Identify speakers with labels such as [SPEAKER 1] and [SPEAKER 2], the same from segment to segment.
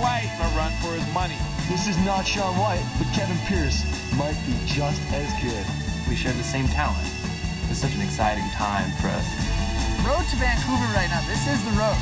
[SPEAKER 1] White, but run for his money.
[SPEAKER 2] This is not Shaun White, but Kevin Pearce might be just as good.
[SPEAKER 3] We share the same talent. It's such an exciting time for us.
[SPEAKER 4] Road to Vancouver right now. This is the road.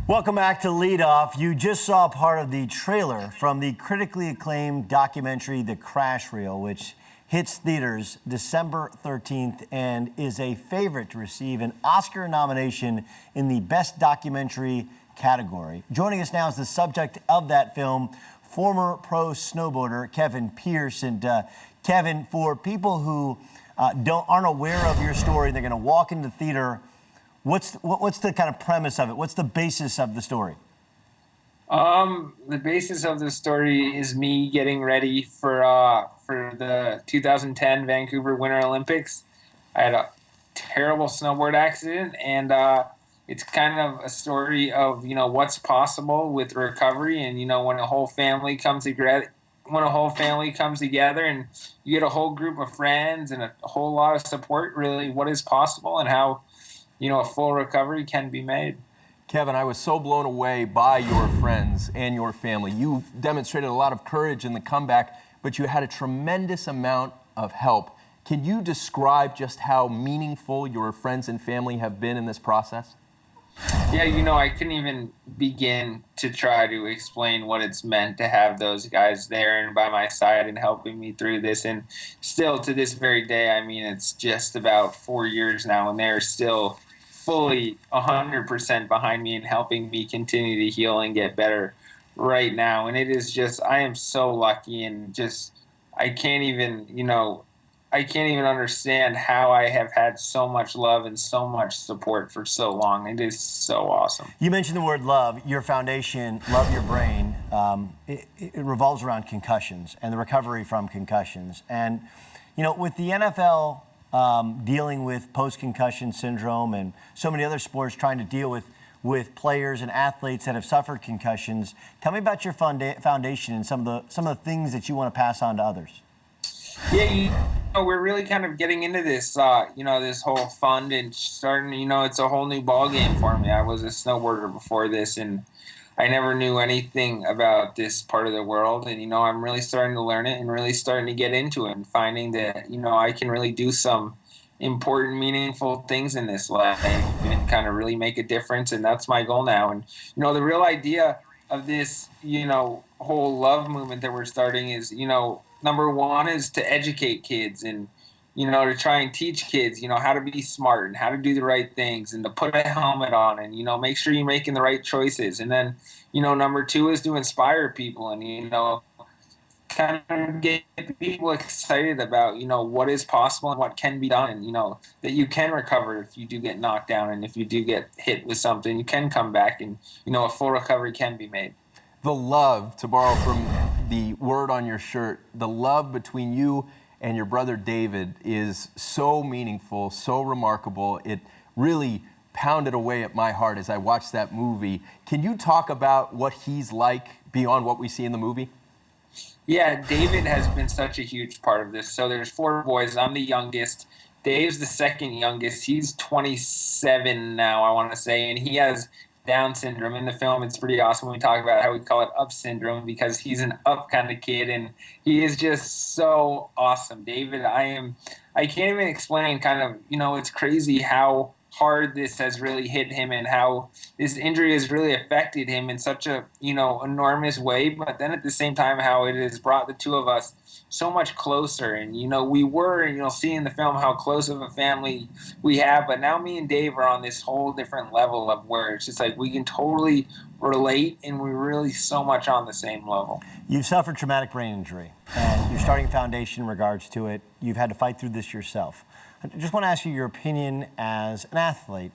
[SPEAKER 5] Welcome back to Lead Off. You just saw part of the trailer from the critically acclaimed documentary, The Crash Reel, which hits theaters December 13th and is a favorite to receive an Oscar nomination in the Best Documentary category. Joining us now is the subject of that film, former pro snowboarder Kevin Pearce. And Kevin, for people who aren't aware of your story, they're going to walk into the theater. What's the kind of premise of it? What's the basis of the story?
[SPEAKER 6] The basis of the story is me getting ready for the 2010 Vancouver Winter Olympics. I had a terrible snowboard accident, and it's kind of a story of what's possible with recovery, and when a whole family comes together. When a whole family comes together and you get a whole group of friends and a whole lot of support, really what is possible and how a full recovery can be made.
[SPEAKER 7] Kevin, I was so blown away by your friends and your family. You demonstrated a lot of courage in the comeback, but you had a tremendous amount of help. Can you describe just how meaningful your friends and family have been in this process?
[SPEAKER 6] Yeah, I couldn't even begin to try to explain what it's meant to have those guys there and by my side and helping me through this. And still to this very day, I mean, it's just about 4 years now, and they're still fully 100% behind me and helping me continue to heal and get better right now. And it is just, I am so lucky, and just, I can't even understand how I have had so much love and so much support for so long. It is so awesome.
[SPEAKER 5] You mentioned the word love. Your foundation, Love Your Brain, it revolves around concussions and the recovery from concussions. And, with the NFL dealing with post-concussion syndrome and so many other sports trying to deal with players and athletes that have suffered concussions, tell me about your foundation and some of the things that you want to pass on to others.
[SPEAKER 6] Yeah, we're really kind of getting into this, this whole fund and starting, it's a whole new ball game for me. I was a snowboarder before this, and I never knew anything about this part of the world. And, I'm really starting to learn it and really starting to get into it and finding that, I can really do some important, meaningful things in this life and kind of really make a difference. And that's my goal now. And, the real idea of this, whole love movement that we're starting is, number one is to educate kids and, to try and teach kids, how to be smart and how to do the right things and to put a helmet on and, make sure you're making the right choices. And then, number two is to inspire people and, kind of get people excited about, what is possible and what can be done and, that you can recover if you do get knocked down and if you do get hit with something, you can come back and, a full recovery can be made.
[SPEAKER 7] The love, to borrow from the word on your shirt, the love between you and your brother David is so meaningful, so remarkable. It really pounded away at my heart as I watched that movie. Can you talk about what he's like beyond what we see in the movie?
[SPEAKER 6] Yeah, David has been such a huge part of this. So there's 4 boys. I'm the youngest. Dave's the second youngest. He's 27 now, I want to say, and he has Down syndrome. In the film, it's pretty awesome. We talk about how we call it up syndrome because he's an up kind of kid, and he is just so awesome. David, I can't even explain kind of, it's crazy how hard this has really hit him and how this injury has really affected him in such a, enormous way. But then at the same time, how it has brought the two of us so much closer. And, we were, and you'll see in the film how close of a family we have. But now me and Dave are on this whole different level of where it's just like we can totally relate and we're really so much on the same level.
[SPEAKER 5] You've suffered traumatic brain injury and you're starting a foundation in regards to it. You've had to fight through this yourself. I just want to ask you your opinion as an athlete.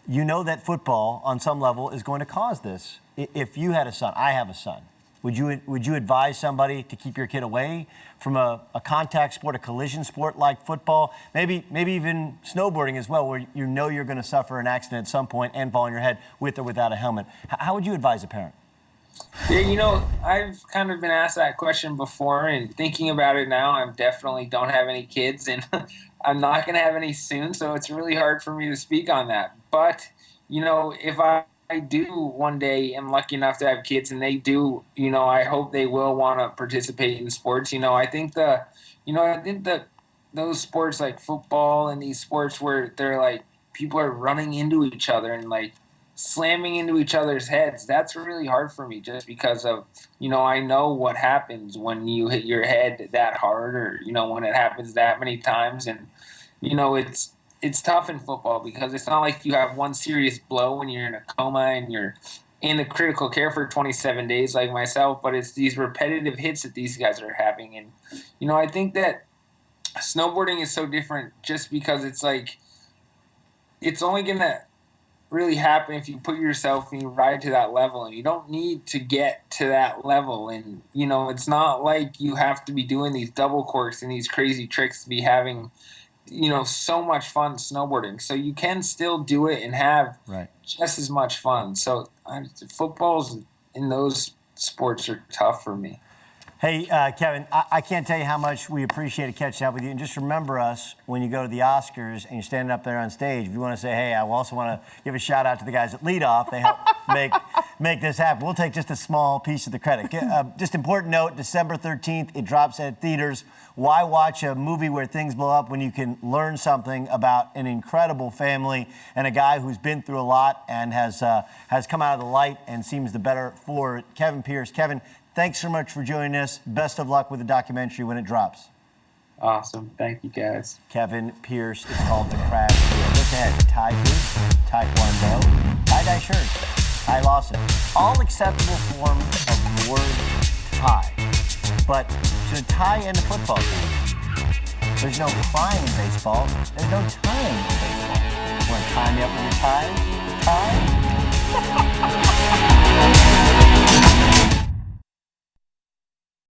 [SPEAKER 5] You know that football on some level is going to cause this. If you had a son, I have a son, would you advise somebody to keep your kid away from a contact sport, a collision sport like football, maybe even snowboarding as well, where you know you're going to suffer an accident at some point and fall on your head with or without a helmet? How would you advise a parent?
[SPEAKER 6] Yeah, I've kind of been asked that question before, and thinking about it now, I definitely don't have any kids, and I'm not going to have any soon, so it's really hard for me to speak on that. But, if I do one day am lucky enough to have kids and they do, I hope they will want to participate in sports. I think those sports like football and these sports where they're like people are running into each other and like slamming into each other's heads, that's really hard for me just because of, I know what happens when you hit your head that hard or, when it happens that many times. And, it's tough in football because it's not like you have one serious blow when you're in a coma and you're in the critical care for 27 days like myself, but it's these repetitive hits that these guys are having. And, I think that snowboarding is so different just because it's like, it's only going to really happen if you put yourself and you ride to that level, and you don't need to get to that level. And, it's not like you have to be doing these double corks and these crazy tricks to be having so much fun snowboarding. So you can still do it and have just as much fun. So footballs in those sports are tough for me.
[SPEAKER 5] Hey, Kevin, I can't tell you how much we appreciate catching up with you. And just remember us when you go to the Oscars and you're standing up there on stage. If you want to say, hey, I also want to give a shout out to the guys at Lead Off. They help make this happen. We'll take just a small piece of the credit. Just important note, December 13th, it drops at theaters. Why watch a movie where things blow up when you can learn something about an incredible family and a guy who's been through a lot and has come out of the light and seems the better for it? Kevin Pearce. Kevin, thanks so much for joining us. Best of luck with the documentary when it drops.
[SPEAKER 6] Awesome. Thank you, guys.
[SPEAKER 5] Kevin Pearce. It's called The Crash Reel. Look ahead. Thai food, Taekwondo, tie-dye shirts, Thai Lawson. All acceptable forms of the word tie. But should a tie end a football game? There's no crying in baseball. There's no tying in baseball. Want to tie me up with your tie? Tie?